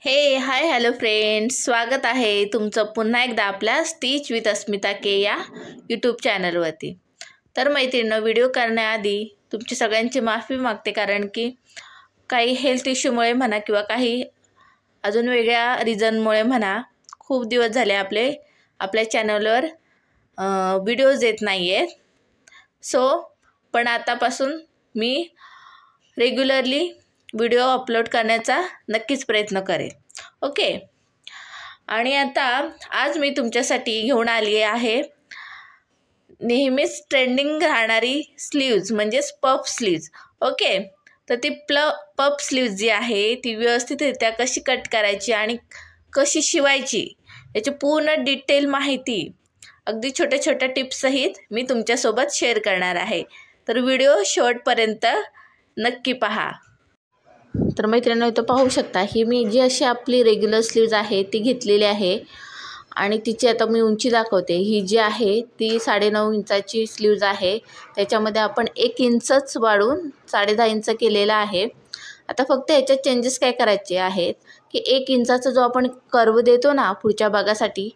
हे hi hello friends, स्वागत आहे तुमचं पुन्हा एकदा आपल्या स्टिच विथ अस्मिता के या यूट्यूब चॅनलवरती। तर मैत्रिणींनो, व्हिडिओ करण्याआधी तुमची सगळ्यांची माफी मागते, कारण की काही हेल्थ इश्यूमुळे म्हणा किंवा काही अजून वेगळ्या रिझनमुळे म्हणा खूप दिवस झाले आपल्या चॅनलवर व्हिडिओज येत नाही आहेत। पण आतापासून मी रेग्युलरली व्हिडिओ अपलोड करण्याचा नक्कीच प्रयत्न करेल। ओके, आणि आता आज मी तुमच्यासाठी घेऊन आली आहे नेहमीच ट्रेंडिंग राहणारी स्लीव्ज, म्हणजेच पफ स्लीव्ज। ओके, तर ती पफ स्लीव्ज जी आहे ती व्यवस्थितरित्या कशी कट करायची आणि कशी शिवायची याची पूर्ण डिटेल माहिती अगदी छोट्या छोट्या टिप्ससहित मी तुमच्यासोबत शेअर करणार आहे। तर व्हिडिओ शेवटपर्यंत नक्की पहा। तर मैत्रिणींनो, इथं पाहू शकता ही मी जी अशी आपली रेग्युलर स्लीव्ज आहे ती घेतलेली आहे आणि तिची आता मी उंची दाखवते। ही जी आहे ती 9.5 इंचाची स्लीव्ज आहे, त्याच्यामध्ये आपण 1 इंचच वाढवून 10.5 इंच केलेला आहे। आता फक्त ह्याच्यात चेंजेस काय करायचे आहेत की 1 इंचाचा जो आपण कर्व देतो ना पुढच्या भागासाठी,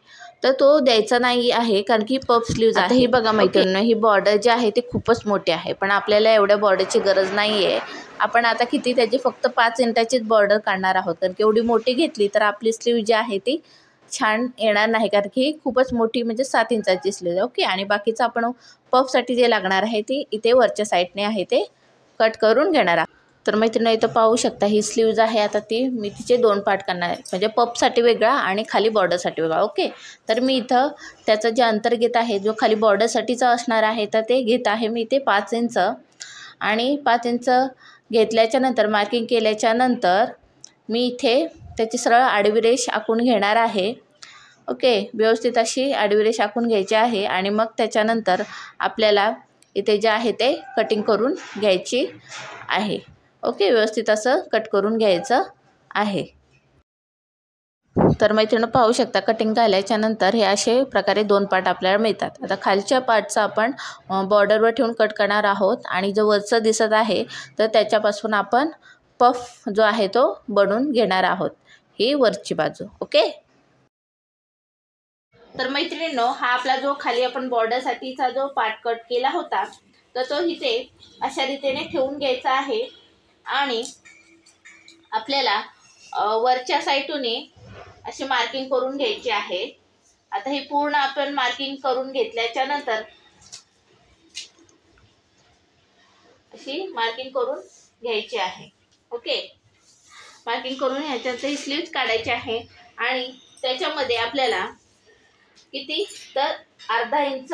तर तो द्यायचा नाही आहे, कारण की पफ स्लीव्ज आहे। ही बघा मैत्रिणींनो, ही बॉर्डर जी आहे ती खूपच मोठी आहे, पण आपल्याला एवढ्या बॉर्डरची गरज नाही आहे। आपण आता किती त्याची फक्त 5 इंचाचीच बॉर्डर काढणार आहोत, कारण की एवढी मोठी घेतली तर आपली स्लीव्ह जी आहे ती छान येणार नाही, कारण की खूपच मोठी म्हणजे 7 इंचाची स्लीव्ह आहे। ओके, आणि बाकीचं आपण पफसाठी जे लागणार आहे ती इथे वरच्या साईडने आहे ते कट करून घेणार आहोत। तर मैत्रिणी, इथं पाहू शकता ही स्लीव्ज आहे। आता मी तिचे 2 पार्ट करणार आहे, म्हणजे पफसाठी वेगळा आणि खाली बॉर्डरसाठी वेगळा। ओके, तर मी इथं त्याचं जे अंतर घेत आहे, जो खाली बॉर्डरसाठीचा असणार आहे तर ते घेत आहे मी इथे 5 इंच, आणि 5 इंच घेतल्याच्या नंतर मार्किंग केल्याच्या नंतर मी इथे त्याची सरळ आडवी रेष आखून घेणार आहे। ओके, व्यवस्थित अशी आडवी रेष आखून घ्यायची आहे, आणि मग त्याच्यानंतर आपल्याला इथे जे आहे ते कटिंग करून घ्यायची आहे। ओके, व्यवस्थित असं कट करून घ्यायचं आहे। तर मैत्रिणी, पाहू शकता कटिंग झाल्याच्या नंतर हे असे प्रकारे 2 पार्ट आपल्याला मिळतात। आता खालच्या पार्टचा आपण बॉर्डरवर ठेवून कट करणार आहोत, आणि जो वरचं दिसत आहे तर त्याच्यापासून आपण पफ जो आहे तो बनवून घेणार आहोत, ही वरची बाजू। ओके, तर मैत्रिणींनो, हा आपला जो खाली आपण बॉर्डरसाठीचा जो पार्ट कट केला होता तर तो इथे अशा रीतीने ठेवून घ्यायचा आहे, आणि आपल्याला वरच्या साईडने अशी मार्किंग करून घ्यायची आहे। आता ही पूर्ण आपण मार्किंग करून घेतल्याच्या नंतर अशी मार्किंग करून घ्यायची आहे। ओके, मार्किंग करून ह्याच्यात ही स्लीव्ज काढायची आहे, आणि त्याच्यामध्ये आपल्याला किती तर अर्धा इंच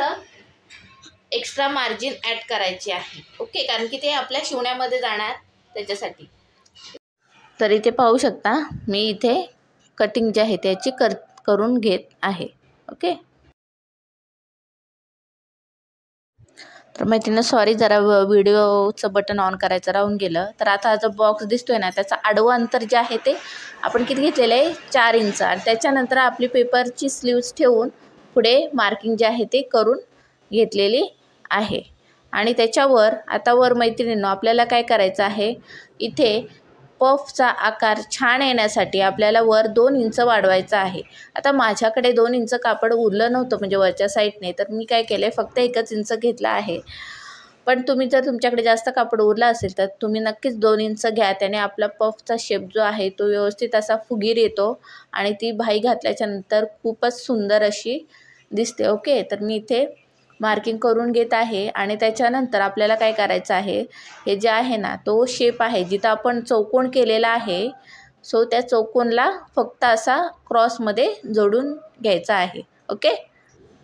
एक्स्ट्रा मार्जिन ॲड करायची आहे। ओके, कारण की ते आपल्या शिवण्यामध्ये जाणार त्याच्यासाठी। तर इथे पाहू शकता मी इथे कटिंग जी आहे त्याची करून घेत आहे। ओके, तर मैत्रिणी, सॉरी, जरा व्हिडिओचं बटन ऑन करायचं राहून गेलं। तर आता हा जो बॉक्स दिसतोय ना त्याचा आडवं अंतर जे आहे ते आपण किती घेतलेलं आहे 4 इंच, आणि त्याच्यानंतर आपली पेपरची स्लीव्ज ठेवून पुढे मार्किंग जे आहे ते करून घेतलेली आहे। आणि त्याच्यावर आता मैत्रिणींनो आपल्याला काय करायचं आहे, इथे पफचा आकार छान येण्यासाठी आपल्याला वर 2 इंच वाढवायचा आहे। आता माझ्याकडे 2 इंच कापड उरलं नव्हतं, म्हणजे वरच्या साईडने, तर मी काय केलं फक्त 1 इंच घेतला आहे। पण तुम्ही जर तुमच्याकडे जास्त कापड उरला असेल तर तुम्ही नक्कीच 2 इंच घ्या, त्याने आपला पफचा शेप जो आहे तो व्यवस्थित असा फुगीर येतो, आणि ती बाही घातल्याच्या नंतर खूपच सुंदर अशी दिसते। ओके, तर मी इथे मार्किंग करून घेत आहे, आणि त्याच्यानंतर आपल्याला काय करायचं आहे, हे जे आहे ना तो शेप आहे जिथं आपण चौकोन केलेला आहे, त्या चौकोनला फक्त असा क्रॉसमध्ये जोडून घ्यायचा आहे। ओके,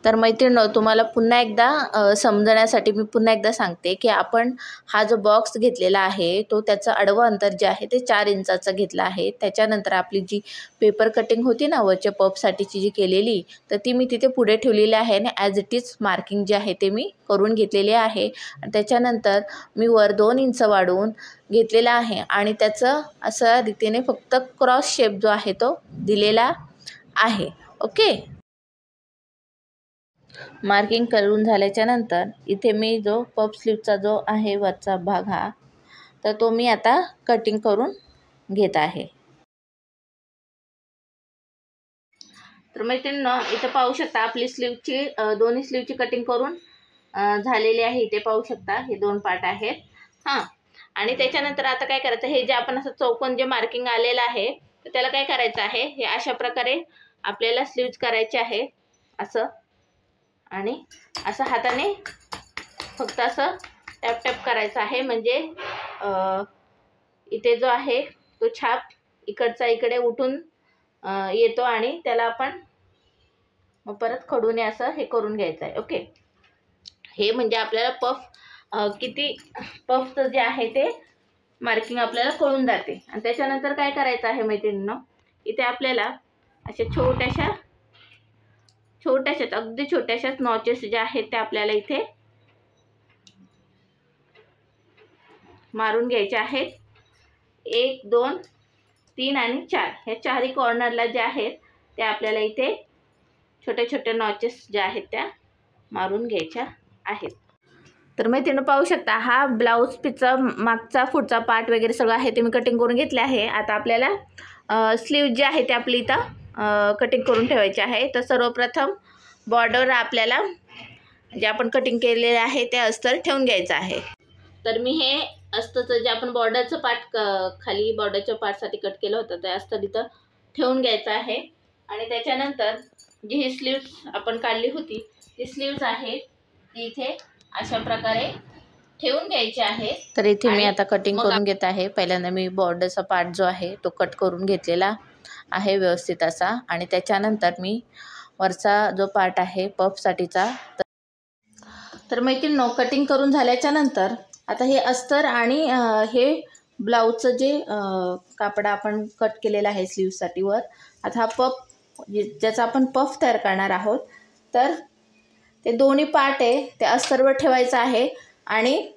तर मैत्रिणींनो, तुम्हाला पुन्हा एकदा समजण्यासाठी मी पुन्हा एकदा सांगते की आपण हा जो बॉक्स घेतलेला आहे तो त्याचं आडवं अंतर जे आहे ते 4 इंचाचं घेतलं आहे। त्याच्यानंतर आपली जी पेपर कटिंग होती ना वरच्या पफसाठीची जी केलेली, तर ती मी तिथे पुढे ठेवलेली आहे, आणि ॲज इट इज मार्किंग जे आहे ते मी करून घेतलेली आहे। आणि त्याच्यानंतर मी वर 2 इंच वाढवून घेतलेला आहे, आणि त्याचं अशा रीतीने फक्त क्रॉस शेप जो आहे तो दिलेला आहे। ओके, मार्किंग करून झाल्याच्या नंतर इथे मी जो पफ स्लीव्हचा जो आहे वरचा भाग हा, तर तो मी आता कटिंग करून घेत आहे। तर मैत्रिणींनो, इथं पाहू शकता आपली स्लीवची दोन्ही स्लीवची कटिंग करून झालेली आहे. इथे पाहू शकता हे 2 पार्ट आहेत. हां, आणि त्याच्यानंतर आता काय करायचं, हे जे आपण असं चौकोन जे मार्किंग आलेलं आहे तर त्याला काय करायचं आहे, हे अशा प्रकारे आपल्याला स्लीव्ज करायचे आहे असं, आणि असं हाताने फक्त असं टॅप टॅप करायचं आहे. म्हणजे इथे जो आहे तो छाप इकडचा इकडे उठून येतो आणि त्याला आपण मग परत खडूने असं हे करून घ्यायचं आहे. ओके, हे म्हणजे आपल्याला पफ किती पफचं जे आहे ते मार्किंग आपल्याला कळून जाते. आणि त्याच्यानंतर काय करायचं आहे मैत्रिणींनो, इथे आपल्याला अशा छोट्याशाच अगदी छोट्याशाच नॉचेस ज्या आहेत त्या आपल्याला इथे मारून घ्यायचे आहेत. 1 2 3 आणि 4 ह्या चारही कॉर्नरला ज्या आहेत त्या आपल्याला इथे छोट्या छोट्या नॉचेस ज्या आहेत त्या मारून घ्यायच्या आहेत. तर मैत्रिणी पाहू शकता, हा ब्लाऊज पीसचा मागचा पुढचा पार्ट वगैरे सगळं आहे ते मी कटिंग करून घेतले आहे. आता आपल्याला स्लीव जे आहे ते आपली इथं कटिंग करून ठेवायचे आहे. तर सर्वप्रथम बॉर्डर आपल्याला जे आपण कटिंग केलेले आहे ते अस्तर ठेवून घ्यायचं आहे. तर मी हे अस्तरचं जे आपण बॉर्डरचं पार्ट खाली बॉर्डरच्या पार्टसाठी कट केलं होतं ते अस्तर इथं ठेवून घ्यायचं आहे. आणि त्याच्यानंतर जी ही स्लीव्स आपण काढली होती ती स्लीव्स आहे ती इथे अशा प्रकारे ठेवून घ्यायची आहे. तर इथे मी आता कटिंग करून घेत आहे. पहिल्यांदा मी बॉर्डरचा पार्ट जो आहे तो कट करून घेतलेला आहे व्यवस्थित असा, आणि त्याच्यानंतर मी वरचा जो पार्ट आहे पफसाठीचा तर मैत्रिणींनो कटिंग करून झाल्याच्या नंतर आता हे अस्तर आणि हे ब्लाऊजचं जे कापड आपण कट केलेलं आहे स्लीव्ससाठी वर, आता हा पफ ज्याचा आपण पफ तयार करणार आहोत तर ते दोन्ही पार्ट आहे ते अस्तरवर ठेवायचं आहे आणि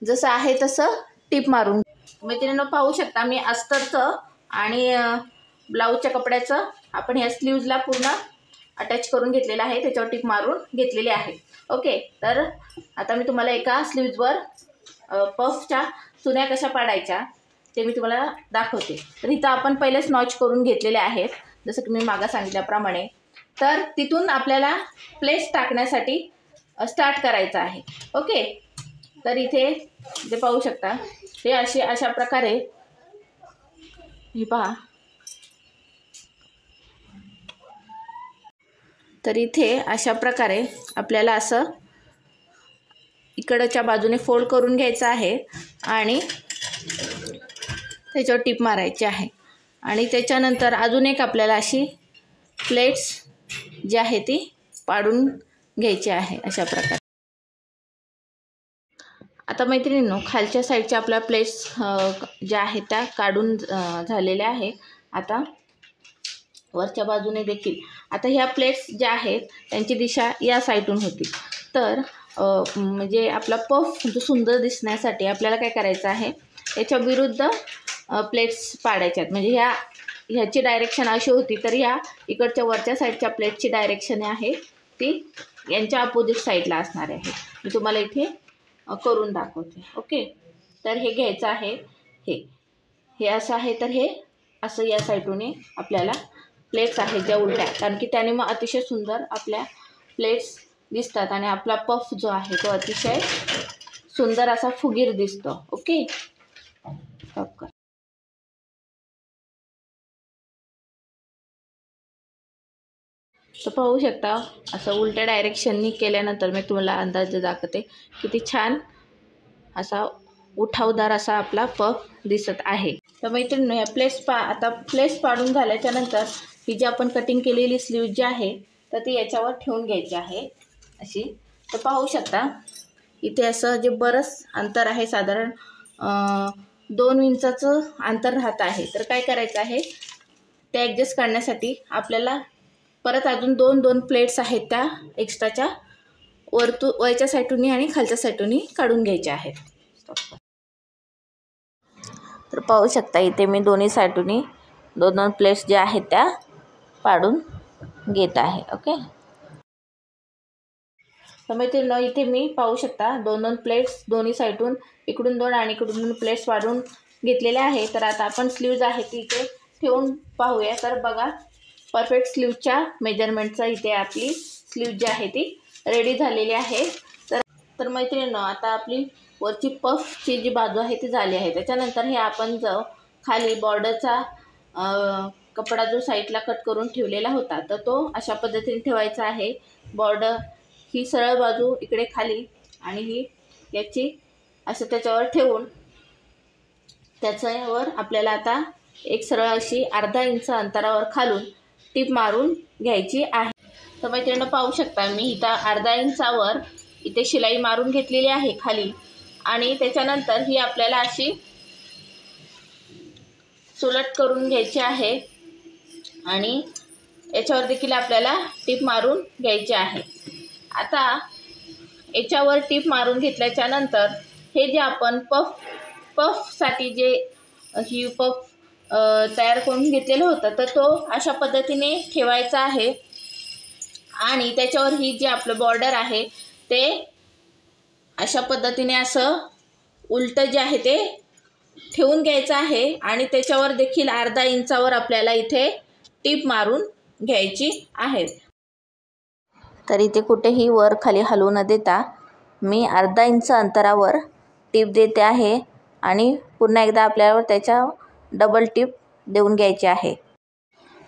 जसं आहे तसं टीप मारून. मैत्रिणींनो पाहू शकता मी अस्तरचं आणि ब्लाऊजच्या कपड्याचं आपण ह्या स्लीव्जला पूर्ण अटॅच करून घेतलेलं आहे, त्याच्यावर टीप मारून घेतलेली आहे. ओके, तर आता मी तुम्हाला एका स्लीव्जवर पफच्या चुन्या कशा पाडायच्या ते मी तुम्हाला दाखवते. तर इथं आपण पहिलेच नॉच करून घेतलेले आहेत जसं की मी मागं सांगितल्याप्रमाणे. तर तिथून आपल्याला प्लेट्स टाकण्यासाठी स्टार्ट करायचं आहे. ओके, तर इथे जे पाहू शकता हे अशा प्रकारे हे पहा. तर इथे अशा प्रकारे आपल्याला असं इकडच्या बाजूने फोल्ड करून घ्यायचं आहे आणि त्याच्यावर टीप मारायची आहे. आणि त्याच्यानंतर अजून एक आपल्याला अशी प्लेट्स जी आहे ती पाडून घ्यायची आहे अशा प्रकारे. आता मैत्रिणींनो खालच्या साईडच्या आपल्या प्लेट्स ज्या आहेत त्या काढून झालेल्या आहे. आता वरच्या बाजूने देखील आता ह्या प्लेट्स ज्या आहेत त्यांची दिशा या साईडून होती. तर म्हणजे आपला पफ जो सुंदर दिसण्यासाठी आपल्याला काय करायचं आहे, याच्या विरुद्ध प्लेट्स पाडायच्यात. म्हणजे ह्याची डायरेक्शन अशी होती तर ह्या इकडच्या वरच्या साईडच्या प्लेटची डायरेक्शन आहे ती यांच्या अपोजिट साईडला असणार आहे. मी तुम्हाला इथे करून दाखवते. ओके, तर हे घ्यायचं आहे, हे असं आहे तर हे असं या साईडून आपल्याला प्लेट्स आहेत ज्या उलट्या, कारण की त्याने मग अतिशय सुंदर आपल्या प्लेट्स दिसतात आणि आपला पफ जो आहे तो अतिशय सुंदर असा फुगीर दिसतो. ओके, स्टॉप कर. तर पाहू शकता असं उलट्या डायरेक्शननी केल्यानंतर मी तुम्हाला अंदाज दाखवते किती छान असा उठावदार असा आपला पफ दिसत आहे. तर मैत्रिणी ह्या आता प्लेट्स पाडून झाल्याच्या नंतर ही जी आपण कटिंग केलेली स्लीव जी आहे तर ती याच्यावर ठेवून घ्यायची आहे अशी. तर पाहू शकता इथे असं जे बरंच अंतर आहे, साधारण 2 इंचाचं अंतर राहत आहे. तर काय करायचं आहे ते ॲडजस्ट करण्यासाठी आपल्याला परत अजून 2 प्लेट्स आहेत त्या एक्स्ट्राच्या वरच्या साईडूनी आणि खालच्या साईडूनी काढून घ्यायच्या आहेत. तर पाहू शकता इथे मी दोन्ही साईडूनी 2 प्लेट्स ज्या आहेत त्या पाडून घेत आहे. ओके, तर मैत्रिणींनो इथे मी पाहू शकता 2 प्लेट्स दोन्ही साईडून इकडून 2 आणि इकडून 2 प्लेट्स पाडून घेतलेल्या आहे. तर आता आपण स्लीव्ज आहे ती इथे ठेवून पाहूया. तर बघा परफेक्ट स्लीवच्या मेजरमेंटचा इथे आपली स्लीव जी आहे ती रेडी झालेली आहे। तर मैत्रिणींनो, आता आपली वरची पफची जी बाजू आहे ती झाली आहे। त्याच्यानंतर हे आपण जो खाली बॉर्डरचा कपडा जो साईडला कट करून ठेवलेला होता तर तो अशा पद्धतीने ठेवायचा आहे। बॉर्डर ही सरळ बाजू इकडे खाली आणि ही याची असं त्याच्यावर ठेवून त्याच्यावर आपल्याला आता एक सरळ अशी अर्धा इंच अंतरावर खालून टीप मारून घ्यायची आहे। तर मैत्रिणींनो, पाहू शकता मी इथं अर्धा इंचावर इथे शिलाई मारून घेतलेली आहे खाली आणि त्याच्यानंतर ही आपल्याला अशी सुलट करून घ्यायची आहे आणि याच्यावर देखील आपल्याला टीप मारून घ्यायची आहे। आता याच्यावर टीप मारून घेतल्याच्या नंतर हे जे आपण पफसाठी जे ही पफ तयार करून घेतलेलं होतं तर तो अशा पद्धतीने ठेवायचा आहे आणि त्याच्यावर ही जी आपलं बॉर्डर आहे ते अशा पद्धतीने असं उलटं जे आहे ते ठेवून घ्यायचं आहे आणि त्याच्यावर देखील अर्धा इंचावर आपल्याला इथे टीप मारून घ्यायची आहे। तर इथे कुठेही वर खाली हलवू न देता मी अर्धा इंच अंतरावर टीप देते आहे आणि पुन्हा एकदा आपल्यावर त्याच्या डबल टीप देऊन घ्यायची आहे।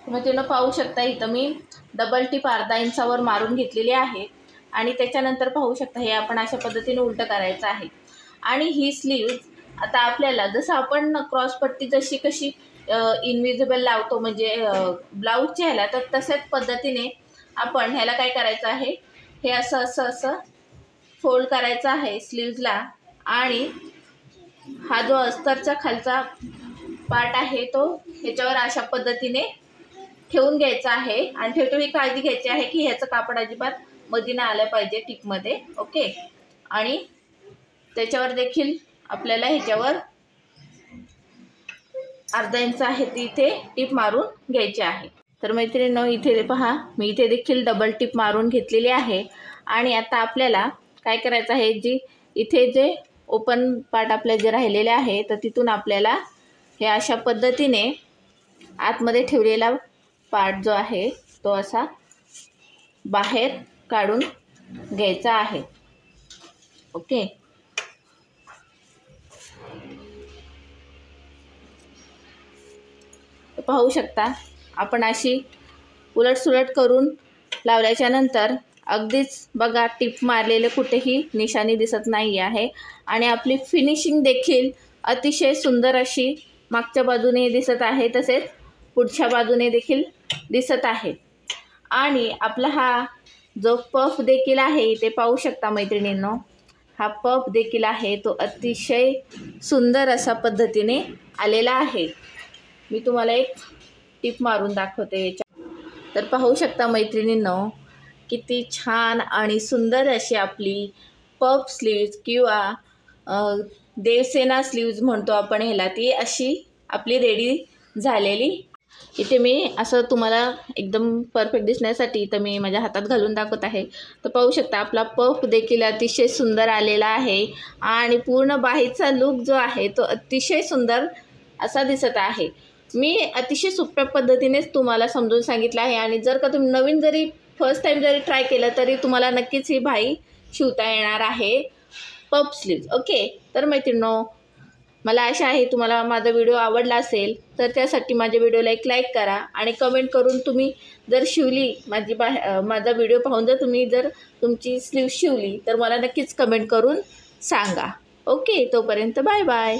तुम्ही तिनं पाहू शकता इथं मी डबल टीप अर्धा इंचावर मारून घेतलेली आहे आणि त्याच्यानंतर पाहू शकता हे आपण अशा पद्धतीने उलटं करायचं आहे आणि ही स्लीव्ज आता आपल्याला जसं आपण क्रॉसपट्टी जशी कशी इनविजिबल लावतो म्हणजे ब्लाऊजच्या ह्याला तर तशाच पद्धतीने आपण ह्याला काय करायचं आहे, हे असं असं असं फोल्ड करायचं आहे स्लीव्जला आणि हा जो अस्तरचा खालचा पार्ट आहे तो ह्याच्यावर अशा पद्धतीने ठेवून घ्यायचा आहे आणि ठेवतो ही काळजी घ्यायची आहे की ह्याचं कापड अजिबात मध्ये नाही आलं पाहिजे टिपमध्ये। ओके, आणि त्याच्यावर देखील आपल्याला ह्याच्यावर अर्धा इंच आहे ती इथे टीप मारून घ्यायची आहे। तर मैत्रिणींनो, इथे पहा मी इथे देखील डबल टीप मारून घेतलेली आहे आणि आता आपल्याला काय करायचं आहे, जी इथे जे ओपन पार्ट आपले जे राहिलेले आहे तर तिथून आपल्याला हे अशा पद्धतीने आतमध्ये ठेवलेला पार्ट जो आहे तो असा बाहेर काढून घ्यायचा आहे। ओके, पाहू शकता आपण अशी उलट सुलट करून लावल्याच्या नंतर अगदीच बघा टीप मारलेले कुठेही निशाणी दिसत नाही आहे आणि आपली फिनिशिंग देखील अतिशय सुंदर अशी मागच्या बाजूने दिसत आहे तसेच पुढच्या बाजूने देखील दिसत आहे आणि आपला हा जो पफ देखील आहे ते पाहू शकता मैत्रिणींनो, हा पफ देखील आहे तो अतिशय सुंदर असा पद्धतीने आलेला आहे। मी तुम्हाला एक टिप मारून दाखवते याच्या। तर पाहू शकता मैत्रिणींनो, किती छान आणि सुंदर अशी आपली पफ स्लीव्ज किंवा देवसेना स्लीव्ज म्हणतो आपण ह्याला, ती अशी आपली रेडी झालेली। इथे मी असं तुम्हाला एकदम परफेक्ट दिसण्यासाठी इथं मी माझ्या हातात घालून दाखवत आहे। तर पाहू शकता आपला पफ देखील अतिशय सुंदर आलेला आहे आणि पूर्ण बाहीचा लुक जो आहे तो अतिशय सुंदर असा दिसत आहे। मी अतिशय सोप्या पद्धतीनेच तुम्हाला समजून सांगितलं आहे आणि जर का तुम्ही नवीन जरी फर्स्ट टाइम जरी ट्राय केलं तरी तुम्हाला नक्कीच ही बाही शिवता येणार आहे पफ स्लीव्ज। ओके, तर मैत्रिणींनो, मला आशा आहे तुम्हाला माझा व्हिडिओ आवडला असेल तर त्यासाठी माझ्या व्हिडिओला एक लाईक करा आणि कमेंट करून तुम्ही जर शिवली माझा व्हिडिओ पाहून जर तुम्ही तुमची स्लीव शिवली तर मला नक्कीच कमेंट करून सांगा। ओके, तोपर्यंत बाय बाय।